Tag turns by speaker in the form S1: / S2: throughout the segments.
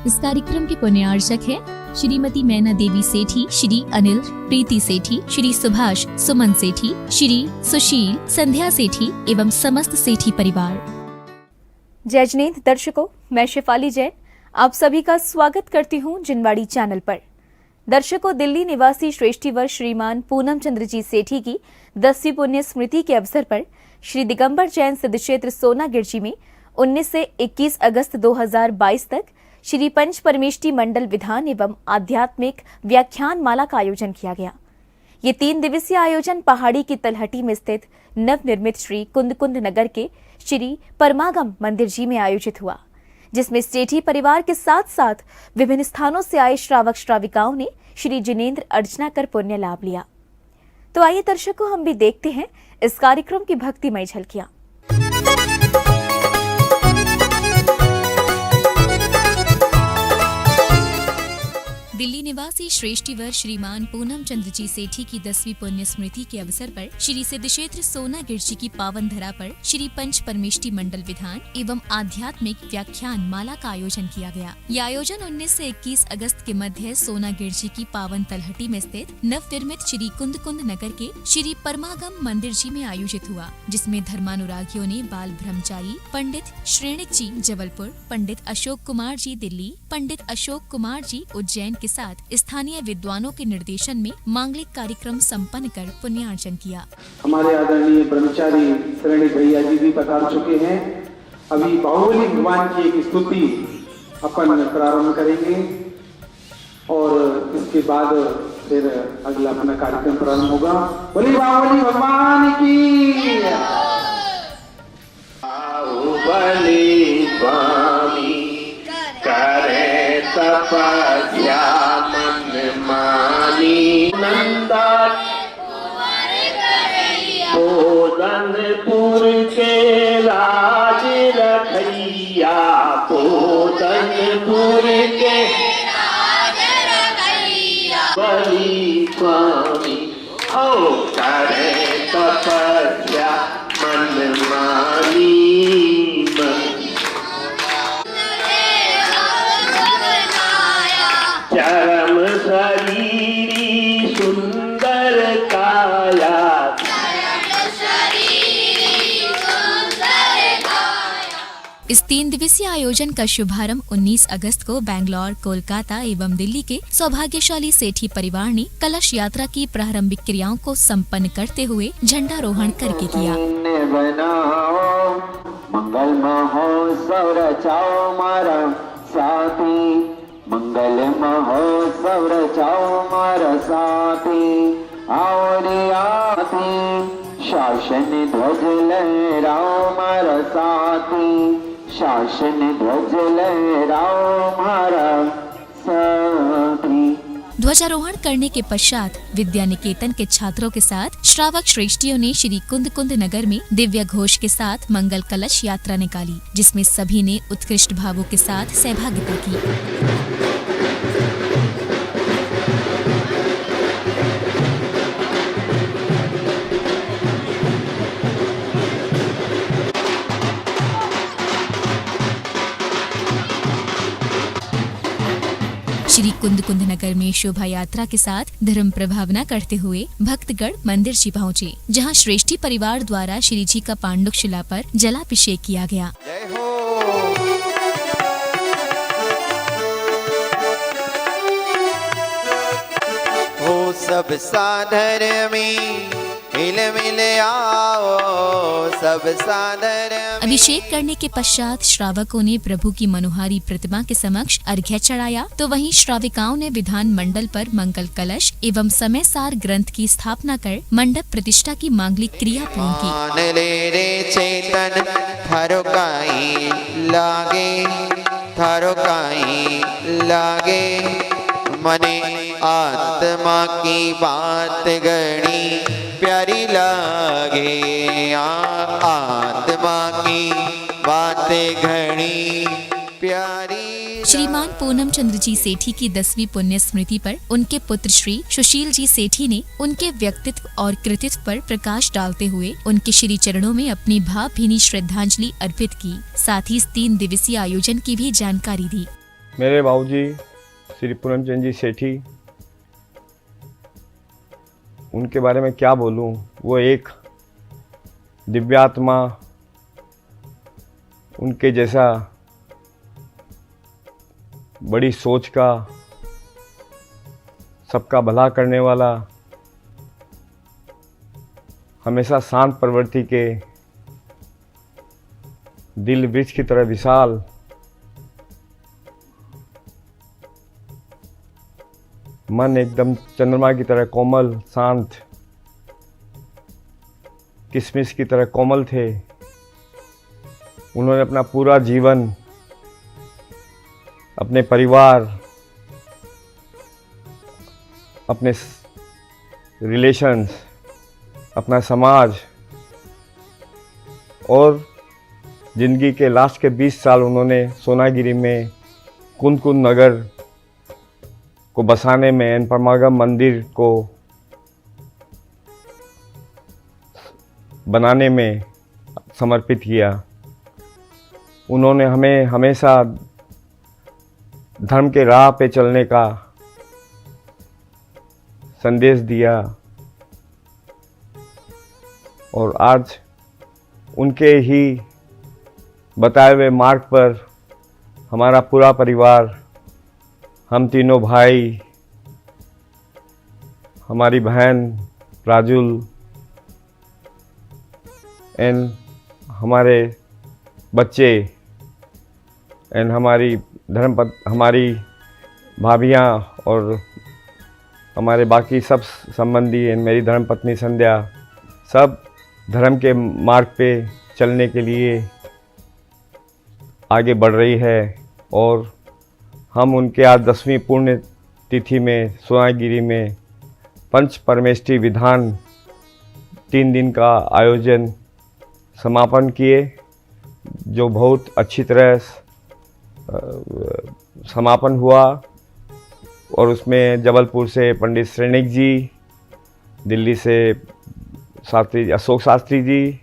S1: इस कार्यक्रम के पुण्यार्चक है श्रीमती मैना देवी सेठी, श्री अनिल प्रीति सेठी, श्री सुभाष सुमन सेठी, श्री सुशील संध्या सेठी एवं समस्त सेठी परिवार।
S2: जय जिनेंद्र दर्शकों, मैं शेफाली जैन आप सभी का स्वागत करती हूं जिनवाड़ी चैनल पर। दर्शकों, दिल्ली निवासी श्रेष्ठीवर श्रीमान पूनम चंद्र जी सेठी की 10वीं पुण्य स्मृति के अवसर पर श्री दिगंबर जैन सिद्ध क्षेत्र सोना गिरजी में 19 से 21 अगस्त 2022 तक श्री पंच परमेष्ठी मंडल विधान एवं आध्यात्मिक व्याख्यान माला का आयोजन किया गया। ये 3 दिवसीय आयोजन पहाड़ी की तलहटी में स्थित नवनिर्मित श्री कुंद नगर के श्री परमागम मंदिर जी में आयोजित हुआ, जिसमें सेठी परिवार के साथ साथ विभिन्न स्थानों से आए श्रावक श्राविकाओं ने श्री जिनेंद्र अर्चना कर पुण्य लाभ लिया। तो आइए दर्शकों, हम भी देखते हैं इस कार्यक्रम की भक्तिमय झलकियां।
S1: दिल्ली निवासी श्रेष्ठीवर श्रीमान पूनम चंद्र जी सेठी की 10वीं पुण्य स्मृति के अवसर पर श्री सिद्ध क्षेत्र सोना गिरजी की पावन धरा पर श्री पंच परमेष्ठी मंडल विधान एवं आध्यात्मिक व्याख्यान माला का आयोजन किया गया। यह आयोजन 19 से 21 अगस्त के मध्य सोना गिरजी की पावन तलहटी में स्थित नवनिर्मित श्री कुंद नगर के श्री परमागम मंदिर जी में आयोजित हुआ, जिसमें धर्मानुरागियों ने बाल ब्रह्मचारी पंडित श्रेणिक जी जबलपुर, पंडित अशोक कुमार जी दिल्ली, पंडित अशोक कुमार जी उज्जैन के साथ स्थानीय विद्वानों के निर्देशन में मांगलिक कार्यक्रम संपन्न कर पुण्यार्चन किया।
S3: हमारे आदरणीय ब्रह्मचारी श्रेणी भैया जी भी पधार चुके हैं। अभी बाहुबली भगवान की एक स्तुति अपन प्रारंभ करेंगे और इसके बाद फिर अगला अपना कार्यक्रम प्रारंभ होगा। बोलिए बाहुबली भगवान की। बाहुबली स्वामी करे तपस्या मन मानी नंदा पोदनपुर के राज रखैया, पोदनपुर के राज रखैया बलि स्वामी हो करे तपस्या मन मानी। चरम शरीरी सुंदर काया,
S1: इस 3 दिवसीय आयोजन का शुभारंभ 19 अगस्त को बेंगलोर, कोलकाता एवं दिल्ली के सौभाग्यशाली सेठी परिवार ने कलश यात्रा की प्रारंभिक क्रियाओं को संपन्न करते हुए झंडारोहण करके किया।
S4: मंगल महोत्सव रचाओ मारा साथी, मंगल महोत्सव रचाओ मारा साथी, आओ रे आती शासन ध्वज लहराओ मारा साथी, शासन ध्वज लहराओ मारा साथी।
S1: ध्वजारोहण करने के पश्चात विद्या निकेतन के छात्रों के साथ श्रावक श्रेष्ठियों ने श्री कुंद नगर में दिव्य घोष के साथ मंगल कलश यात्रा निकाली, जिसमें सभी ने उत्कृष्ट भावों के साथ सहभागिता की। श्री कुंद नगर में शोभा यात्रा के साथ धर्म प्रभावना करते हुए भक्तगण मंदिर जी पहुँचे, जहाँ श्रेष्ठी परिवार द्वारा श्री जी का पांडुक शिला पर जलाभिषेक किया गया।
S4: जय हो सब साधर में मिल मिल आओ, सब साधर।
S1: अभिषेक करने के पश्चात श्रावकों ने प्रभु की मनोहारी प्रतिमा के समक्ष अर्घ्य चढ़ाया, तो वहीं श्राविकाओं ने विधान मंडल पर मंगल कलश एवं समय सार ग्रंथ की स्थापना कर मंडप प्रतिष्ठा की मांगलिक क्रिया पूर्ण की।
S4: रे चेतन थारो काई लागे, थारो काई लागे, मने आत्मा की बात गणी प्यारी लागे, आत्मा की बातें घनी प्यारी।
S1: श्रीमान पूनम चंद्र जी सेठी की 10वीं पुण्य स्मृति पर उनके पुत्र श्री सुशील जी सेठी ने उनके व्यक्तित्व और कृतित्व पर प्रकाश डालते हुए उनके श्री चरणों में अपनी भावभीनी श्रद्धांजलि अर्पित की। साथ ही इस 3 दिवसीय आयोजन की भी जानकारी दी।
S5: मेरे बाबूजी श्री पूनमचंद जी सेठी, उनके बारे में क्या बोलूं। वो एक दिव्यात्मा, उनके जैसा बड़ी सोच का, सबका भला करने वाला, हमेशा शांत प्रवृत्ति के, दिल वृक्ष की तरह विशाल, मन एकदम चंद्रमा की तरह कोमल शांत, किशमिश की तरह कोमल थे। उन्होंने अपना पूरा जीवन अपने परिवार, अपने रिलेशंस, अपना समाज और ज़िंदगी के लास्ट के 20 साल उन्होंने सोनागिरी में कुंद नगर को बसाने में, एन परमागम मंदिर को बनाने में समर्पित किया। उन्होंने हमें हमेशा धर्म के राह पे चलने का संदेश दिया और आज उनके ही बताए हुए मार्ग पर हमारा पूरा परिवार, हम तीनों भाई, हमारी बहन राजुल एंड हमारे बच्चे एंड हमारी हमारी भाभियाँ और हमारे बाकी सब संबंधी एंड मेरी धर्मपत्नी संध्या, सब धर्म के मार्ग पे चलने के लिए आगे बढ़ रही है। और हम उनके आज 10वीं पुण्य तिथि में सोनागिरी में पंच परमेष्टि विधान 3 दिन का आयोजन समापन किए, जो बहुत अच्छी तरह समापन हुआ। और उसमें जबलपुर से पंडित श्रेणिक जी, दिल्ली से शास्त्री अशोक शास्त्री जी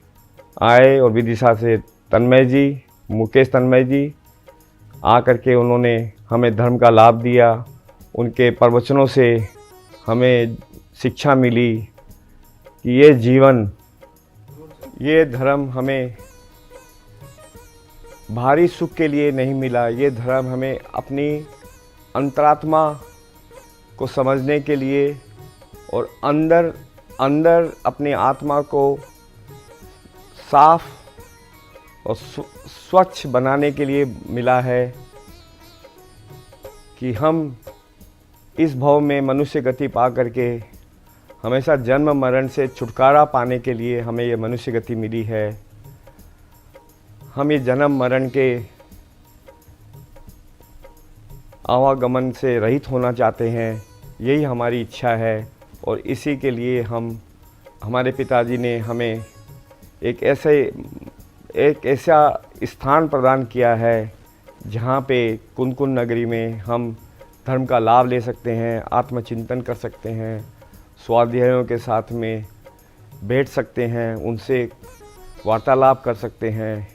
S5: आए और विदिशा से तन्मय जी, मुकेश तन्मय जी आ करके उन्होंने हमें धर्म का लाभ दिया। उनके प्रवचनों से हमें शिक्षा मिली कि ये जीवन, ये धर्म हमें भारी सुख के लिए नहीं मिला। ये धर्म हमें अपनी अंतरात्मा को समझने के लिए और अंदर अंदर अपनी आत्मा को साफ और स्वच्छ बनाने के लिए मिला है कि हम इस भव में मनुष्य गति पा करके हमेशा जन्म मरण से छुटकारा पाने के लिए हमें ये मनुष्य गति मिली है। हम ये जन्म मरण के आवागमन से रहित होना चाहते हैं, यही हमारी इच्छा है। और इसी के लिए हमारे पिताजी ने हमें एक ऐसा स्थान प्रदान किया है जहाँ पे कुंद नगरी में हम धर्म का लाभ ले सकते हैं, आत्मचिंतन कर सकते हैं, स्वाध्यायों के साथ में बैठ सकते हैं, उनसे वार्तालाप कर सकते हैं।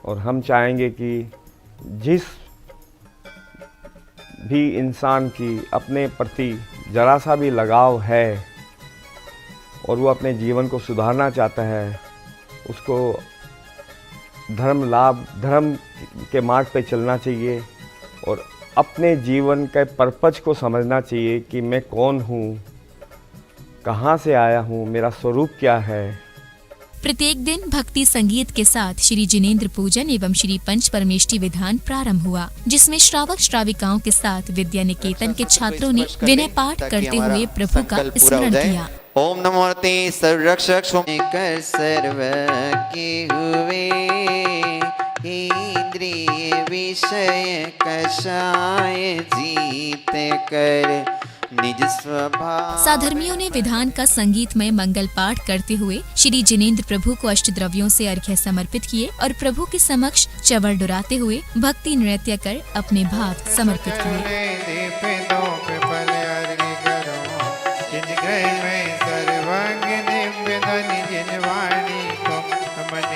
S5: और हम चाहेंगे कि जिस भी इंसान की अपने प्रति ज़रा सा भी लगाव है और वो अपने जीवन को सुधारना चाहता है, उसको धर्म के मार्ग पे चलना चाहिए और अपने जीवन के पर्पज को समझना चाहिए कि मैं कौन हूँ, कहाँ से आया हूँ, मेरा स्वरूप क्या है।
S1: प्रत्येक दिन भक्ति संगीत के साथ श्री जिनेंद्र पूजन एवं श्री पंच परमेष्टि विधान प्रारंभ हुआ, जिसमें श्रावक श्राविकाओं के साथ विद्या निकेतन के छात्रों ने विनय पाठ करते हुए प्रभु का स्मरण किया।
S4: ओम नमोते सर्वरक्षक कर सर्व के हुए इंद्रिय विषय कषाय जीत कर निज स्वभाव।
S1: साधर्मियों ने विधान का संगीतमय मंगल पाठ करते हुए श्री जिनेंद्र प्रभु को अष्टद्रव्यों से अर्घ्य समर्पित किए और प्रभु के समक्ष चवर डुराते हुए भक्ति नृत्य कर अपने भाव समर्पित किए।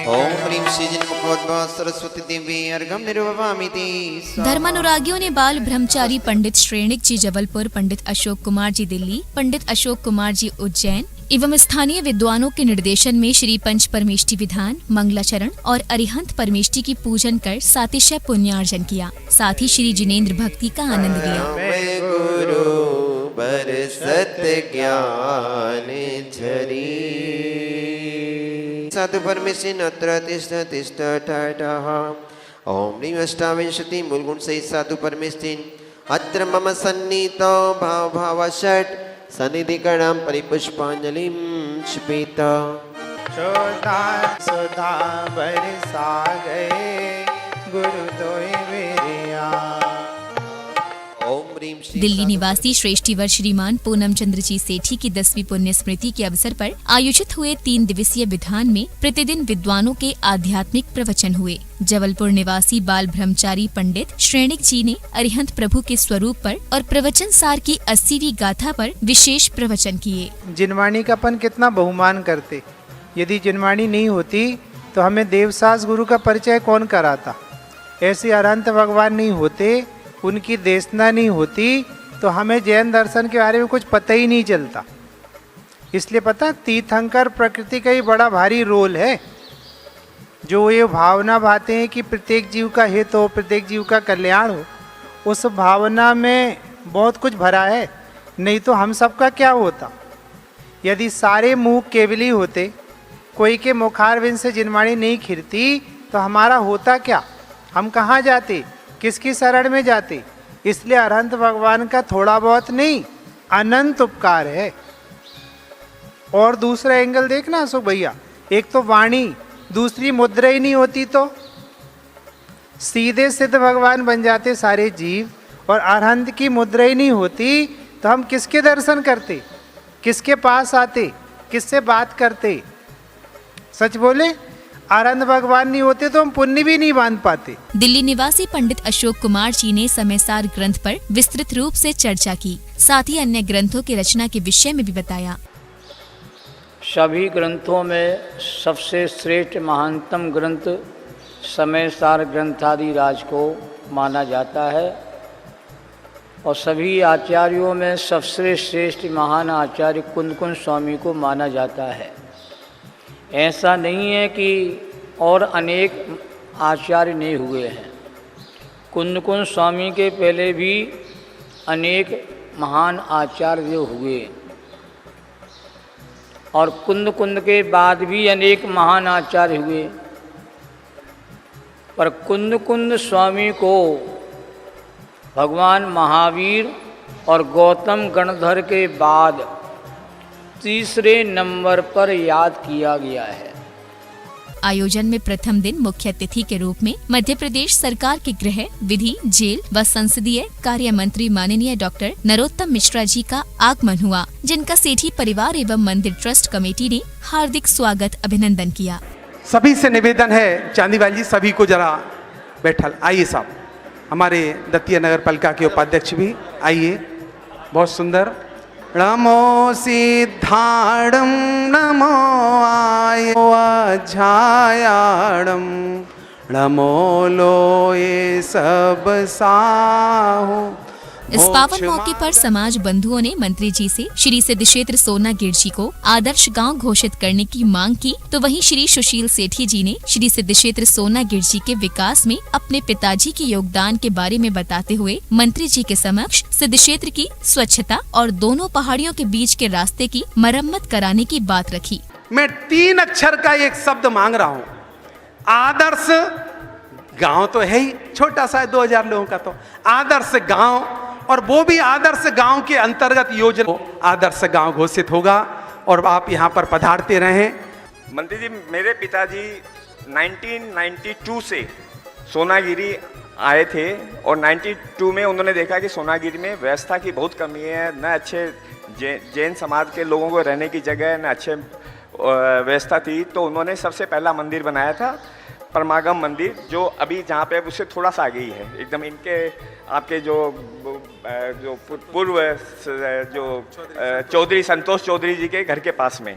S4: ओम ह्रीं श्रीजन्मकोद्भव सरस्वती देवी अर्घम निर्ववामिति
S1: धर्मानुरागियों ने बाल ब्रह्मचारी पंडित श्रेणिक जी जबलपुर, पंडित अशोक कुमार जी दिल्ली, पंडित अशोक कुमार जी उज्जैन एवं स्थानीय विद्वानों के निर्देशन में श्री पंच परमेष्टि विधान, मंगलाचरण और अरिहंत परमेष्टि की पूजन कर सातिशय पुण्यार्जन किया। साथ ही श्री जिनेन्द्र भक्ति का आनंद लिया।
S4: मैं गुरु बरसत ज्ञान झरी साधु परमेश्वरी नत्र तिष्ठ तिष्ठ ठठः ओम ह्रीं अष्टाविंशति मूलगुण सहित साधु परमेश्वरी अत्र मम सन्निहितो भाव भाव षट् सन्निधिकरणं परिपुष्पांजलिं क्षिपेत।
S6: शोधा सुधा बरसा गए गुरु दोय मेरिया।
S4: ओम ह्रीं श्री
S1: दिल्ली निवासी श्रेष्ठीवर श्रीमान पूनम चंद्र जी सेठी की 10वीं पुण्य स्मृति के अवसर पर आयोजित हुए 3 दिवसीय विधान में प्रतिदिन विद्वानों के आध्यात्मिक प्रवचन हुए। जबलपुर निवासी बाल ब्रह्मचारी पंडित श्रेणिक जी ने अरिहंत प्रभु के स्वरूप पर और प्रवचन सार की 80वीं गाथा पर विशेष प्रवचन किए।
S6: जिनवाणी का अपन कितना बहुमान करते, यदि जिनवाणी नहीं होती तो हमें देवसास गुरु का परिचय कौन कराता। ऐसे अरहंत भगवान नहीं होते, उनकी देशना नहीं होती तो हमें जैन दर्शन के बारे में कुछ पता ही नहीं चलता। इसलिए पता तीर्थंकर प्रकृति का ही बड़ा भारी रोल है। जो ये भावना भाते हैं कि प्रत्येक जीव का हित हो, प्रत्येक जीव का कल्याण हो, उस भावना में बहुत कुछ भरा है। नहीं तो हम सबका क्या होता। यदि सारे मुँह केवली होते, कोई के मुखारविंद से जिनवाणी नहीं खिरती तो हमारा होता क्या, हम कहाँ जाते, किसकी शरण में जाते। इसलिए अरहंत भगवान का थोड़ा बहुत नहीं, अनंत उपकार है। और दूसरा एंगल देखना अशोक भैया, एक तो वाणी, दूसरी मुद्रा ही नहीं होती तो सीधे सिद्ध भगवान बन जाते सारे जीव। और अरहंत की मुद्रा ही नहीं होती तो हम किसके दर्शन करते, किसके पास आते, किससे बात करते। सच बोले, अरहंत भगवान नहीं होते तो हम पुण्य भी नहीं बांध पाते।
S1: दिल्ली निवासी पंडित अशोक कुमार जी ने समयसार ग्रंथ पर विस्तृत रूप से चर्चा की। साथ ही अन्य ग्रंथों की रचना के विषय में भी बताया।
S7: सभी ग्रंथों में सबसे श्रेष्ठ महानतम ग्रंथ समयसार ग्रंथादि राज को माना जाता है और सभी आचार्यों में सबसे श्रेष्ठ महान आचार्य कुंद कुंज स्वामी को माना जाता है। ऐसा नहीं है कि और अनेक आचार्य नहीं हुए हैं। कुंद कुंज स्वामी के पहले भी अनेक महान आचार्य हुए और कुंद कुंद के बाद भी अनेक महान आचार्य हुए, पर कुंद कुंद स्वामी को भगवान महावीर और गौतम गणधर के बाद तीसरे नंबर पर याद किया गया है।
S1: आयोजन में प्रथम दिन मुख्य अतिथि के रूप में मध्य प्रदेश सरकार के गृह, विधि, जेल व संसदीय कार्य मंत्री माननीय डॉक्टर नरोत्तम मिश्रा जी का आगमन हुआ, जिनका सेठी परिवार एवं मंदिर ट्रस्ट कमेटी ने हार्दिक स्वागत अभिनंदन किया।
S3: सभी से निवेदन है, चांदीवाल जी सभी को जरा बैठल आइए साहब, हमारे दत्तिया नगर पालिका के उपाध्यक्ष भी आइए, बहुत सुंदर। नमो सिद्धाणं नमो आयो अध्यायाणं नमो लोये सब साहु।
S1: इस पावन मौके पर समाज बंधुओं ने मंत्री जी से श्री सिद्धक्षेत्र सोनागिर जी को आदर्श गांव घोषित करने की मांग की, तो वहीं श्री सुशील सेठी जी ने श्री सिद्धक्षेत्र सोनागिर जी के विकास में अपने पिताजी के योगदान के बारे में बताते हुए मंत्री जी के समक्ष सिद्धक्षेत्र की स्वच्छता और दोनों पहाड़ियों के बीच के रास्ते की मरम्मत कराने की बात रखी।
S3: मैं 3 अक्षर का एक शब्द मांग रहा हूँ, आदर्श गांव तो है ही, छोटा सा 2000 लोगों का, तो आदर्श गांव, और वो भी आदर्श गांव के अंतर्गत योजना आदर्श गांव घोषित होगा और आप यहाँ पर पधारते रहें।
S5: मंत्री जी, मेरे पिताजी 1992 से सोनागिरी आए थे और 92 में उन्होंने देखा कि सोनागिरी में व्यवस्था की बहुत कमी है, न अच्छे जैन समाज के लोगों को रहने की जगह, न अच्छे व्यवस्था थी। तो उन्होंने सबसे पहला मंदिर बनाया था परमागम मंदिर, जो अभी जहाँ पे उससे थोड़ा सा आगे ही है, एकदम इनके आपके जो पूर्व जो चौधरी संतोष चौधरी जी के घर के पास में,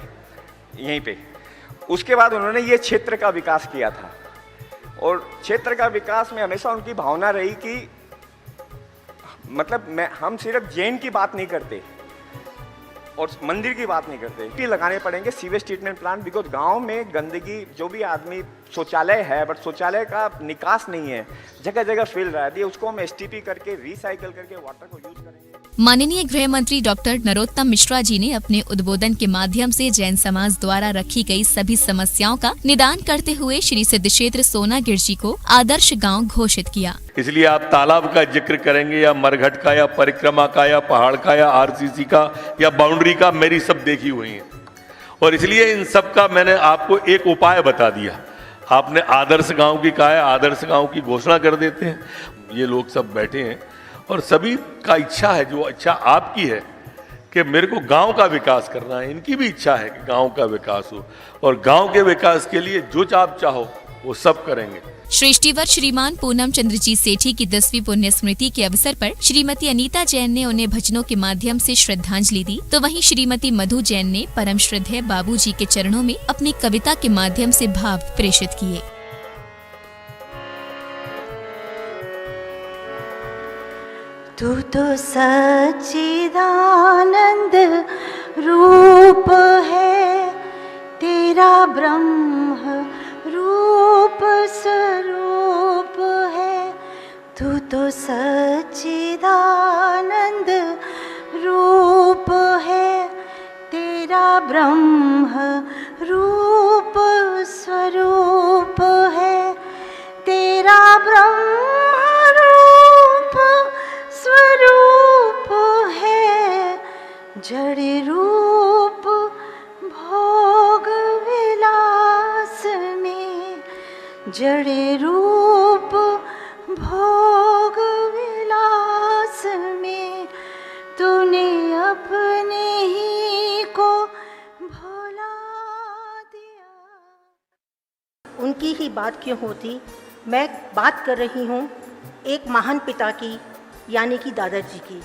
S5: यहीं पे। उसके बाद उन्होंने ये क्षेत्र का विकास किया था और क्षेत्र का विकास में हमेशा उनकी भावना रही कि मतलब हम सिर्फ जैन की बात नहीं करते और मंदिर की बात नहीं करते, कि लगाने पड़ेंगे सीवेज ट्रीटमेंट प्लांट, बिकॉज गांव में गंदगी, जो भी आदमी, शौचालय है बट शौचालय का निकास नहीं है, जगह जगह फैल रहा है, उसको हम एसटीपी करके रिसाइकल करके वाटर को यूज करेंगे।
S1: माननीय गृह मंत्री डॉक्टर नरोत्तम मिश्रा जी ने अपने उद्बोधन के माध्यम से जैन समाज द्वारा रखी गई सभी समस्याओं का निदान करते हुए श्री सिद्ध क्षेत्र सोनागिर जी को आदर्श गांव घोषित किया।
S8: इसलिए आप तालाब का जिक्र करेंगे या मरघट का या परिक्रमा का या पहाड़ का या आरसीसी का या बाउंड्री का, मेरी सब देखी हुई है और इसलिए इन सब का मैंने आपको एक उपाय बता दिया। आपने आदर्श गांव की कहा है, आदर्श गांव की घोषणा कर देते हैं। ये लोग सब बैठे हैं और सभी का इच्छा है, जो इच्छा आपकी है कि मेरे को गांव का विकास करना है, इनकी भी इच्छा है कि गांव का विकास हो और गांव के विकास के लिए जो आप चाहो वो सब करेंगे।
S1: श्रेष्ठीवर श्रीमान पूनम चंद्र जी सेठी की 10वीं पुण्य स्मृति के अवसर पर श्रीमती अनीता जैन ने उन्हें भजनों के माध्यम से श्रद्धांजलि दी, तो वहीं श्रीमती मधु जैन ने परम श्रद्धेय बाबू जी के चरणों में अपनी कविता के माध्यम से भाव प्रेषित किए।
S9: तू तो सच्चिदानंद रूप है, तेरा ब्रह्म रूप स्वरूप है। तू तो सच्चिदानंद रूप है, तेरा ब्रह्म रूप स्वरूप है। तेरा ब्रह्म रूप स्वरूप है, जड़ रूप भोग विलास में, जड़ रूप भोग विलास में, तूने अपने ही को भुला दिया।
S10: उनकी ही बात क्यों होती, मैं बात कर रही हूँ एक महान पिता की, यानी कि दादाजी की।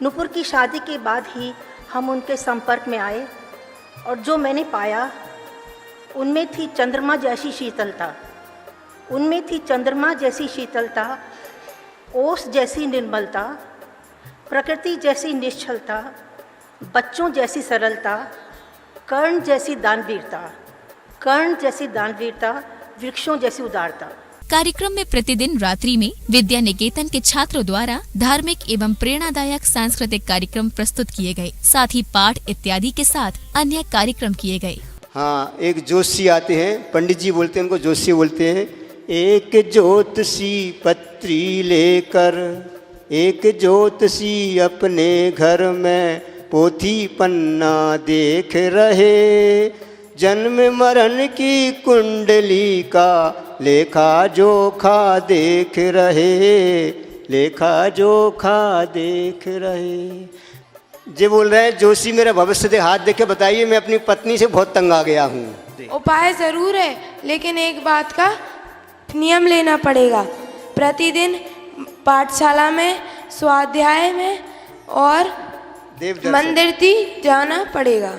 S10: नुपुर की शादी के बाद ही हम उनके संपर्क में आए और जो मैंने पाया उनमें थी चंद्रमा जैसी शीतलता, उनमें थी चंद्रमा जैसी शीतलता, ओस जैसी निर्मलता, प्रकृति जैसी निश्चलता, बच्चों जैसी सरलता, कर्ण जैसी दानवीरता, कर्ण जैसी दानवीरता, वृक्षों जैसी उदारता।
S1: कार्यक्रम में प्रतिदिन रात्रि में विद्या निकेतन के छात्रों द्वारा धार्मिक एवं प्रेरणादायक सांस्कृतिक कार्यक्रम प्रस्तुत किए गए, साथ ही पाठ इत्यादि के साथ अन्य कार्यक्रम किए गए।
S11: हाँ, एक जोशी आते हैं, पंडित जी बोलते हैं उनको, जोशी बोलते हैं। एक ज्योतिषी पत्री लेकर, एक ज्योतिषी अपने घर में पोथी पन्ना देख रहे, जन्म मरण की कुंडली का लेखा जोखा देख रहे, लेखा जोखा देख रहे। जी बोल रहे हैं, जोशी मेरा भविष्य देख, हाथ देख के बताइए, मैं अपनी पत्नी से बहुत तंग आ गया हूँ।
S12: उपाय ज़रूर है, लेकिन एक बात का नियम लेना पड़ेगा। प्रतिदिन पाठशाला में, स्वाध्याय में और मंदिर जाना पड़ेगा।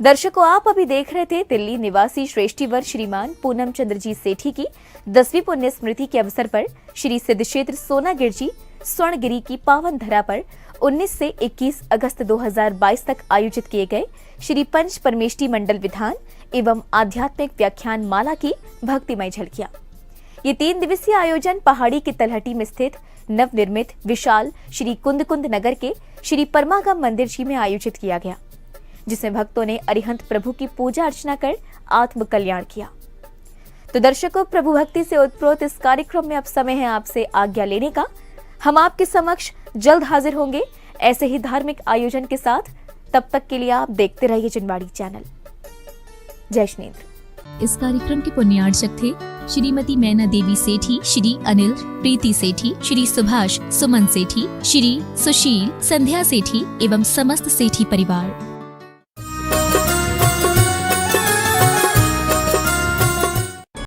S2: दर्शकों, आप अभी देख रहे थे दिल्ली निवासी श्रेष्ठीवर श्रीमान पूनम चंद्र जी सेठी की 10वीं पुण्य स्मृति के अवसर पर श्री सिद्ध क्षेत्र सोनागिर जी स्वर्णगिरी की पावन धरा पर 19 से 21 अगस्त 2022 तक आयोजित किए गए श्री पंच परमेष्ठी मंडल विधान एवं आध्यात्मिक व्याख्यान माला की भक्तिमय झलकियां। ये 3 दिवसीय आयोजन पहाड़ी की तलहटी में स्थित नवनिर्मित विशाल श्री कुंद नगर के श्री परमागम मंदिर जी में आयोजित किया गया, जिसमें भक्तों ने अरिहंत प्रभु की पूजा अर्चना कर आत्म कल्याण किया। तो दर्शकों, प्रभु भक्ति से ओतप्रोत इस कार्यक्रम में अब समय है आपसे आज्ञा लेने का। हम आपके समक्ष जल्द हाजिर होंगे ऐसे ही धार्मिक आयोजन के साथ। तब तक के लिए आप देखते रहिए जिनवाड़ी चैनल। जय श्रीनेन्द्र।
S1: इस कार्यक्रम के पुण्यार्चक थे श्रीमती मैना देवी सेठी, श्री अनिल प्रीति सेठी, श्री सुभाष सुमन सेठी, श्री सुशील संध्या सेठी एवं समस्त सेठी परिवार।